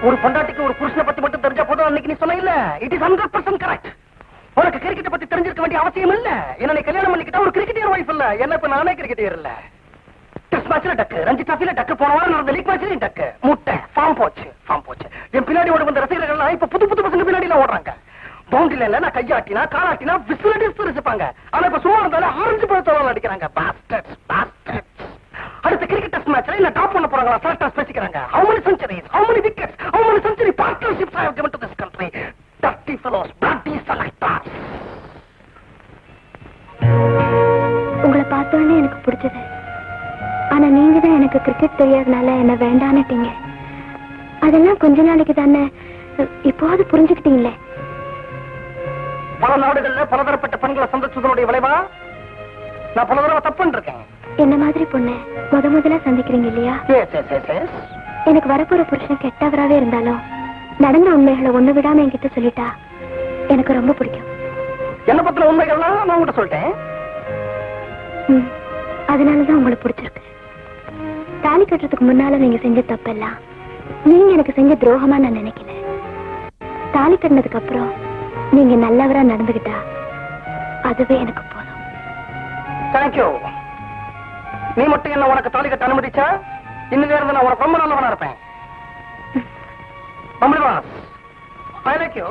ஒரு பொண்டாட்டிக்கு ஒரு புருஷனை பத்தி மட்டும் தெரிஞ்சா போதும் அன்னைக்கு நீ சொன்ன இல்ல, இட் இஸ் 100% கரெக்ட். உனக்கு கிரிக்கெட்டை பத்தி தெரிஞ்சிருக்க வேண்டிய அவசியம் இல்ல. என்ன நீ கல்யாணம் பண்ணிக்கிட்டா ஒரு கிரிக்கெட்டியர் வைஃப் இல்ல. என்ன இப்ப நானே கிரிக்கெட்டியர் இல்ல. டெஸ்ட் மேட்ச்ல டக்கு, ரஞ்சி டிராஃபில டக்கு, போன வாரம் நடந்த லீக் மேட்ச்லயும் டக்கு, முட்டை ஃபார்ம் போச்சு. என் பின்னாடி ஓடி வந்த ரசிகர்கள் இப்ப புது புது பசங்க பின்னாடி ஓடுறாங்க. பவுண்டரில இல்ல நான் கையாட்டினா காலாட்டினா விசிலடிச்சு ரசிப்பாங்க. ஆனா இப்ப சும்மா இருந்தாலும் ஆரஞ்சு பழத்தோட அடிக்கிறாங்க. அடுத்த கிரிக்கெட் டெஸ்ட் மேட்ச்ல என்ன டாப் பண்ண போறாங்களா செலக்டர்ஸ் பேசிக்கிறாங்க. How many centuries, how many wickets, how many century partnerships I have given to this country. Dirty fellows, bloody selectors. உங்களை பார்த்தோன்னே எனக்கு பிடிச்சது. ஆனா நீங்க தான் எனக்கு கிரிக்கெட் தெரியாதனால என்ன வேண்டான்னுட்டீங்க. அதெல்லாம் கொஞ்ச நாளைக்கு தானே, இப்போது புரிஞ்சுக்கிட்டீங்களே. பல நாடுகள்ல பலதரப்பட்ட பெண்களை சந்திச்சதனுடைய விளைவா நான் பல தடவை தப்பு பண்ணிருக்கேன். என்ன மாதிரி பொண்ணு முதல்ல சந்திக்கிறீங்க இல்லையா? எனக்கு வரப்போற புருஷன் கெட்டவராவே இருந்தாலும் நடந்த உண்மைகளை ஒண்ணு விடாம என்கிட்ட சொல்லிட்டா எனக்கு ரொம்ப பிடிக்கும். என்ன பத்தின உண்மைகள்லாம் நான் உங்ககிட்ட சொல்லிட்டேன். அதனாலதான் உங்களை பிடிச்சிருக்கு. தாலி கட்டுறதுக்கு முன்னால நீங்க செஞ்ச தப்பெல்லாம் நீங்க எனக்கு செஞ்ச துரோகமா நான் நினைக்கிறேன். தாலி கட்டினதுக்கு அப்புறம் நீங்க நல்லவரா நடந்துகிட்டா அதுவே எனக்கு போதும். தேங்க்யூ. நீ மட்டும் என்ன உனக்கு தாலி கட்ட அனுமதிச்சா இன்னும் இருந்து நான் உனக்கு ரொம்ப நல்லவனா இருப்பேன். I like you.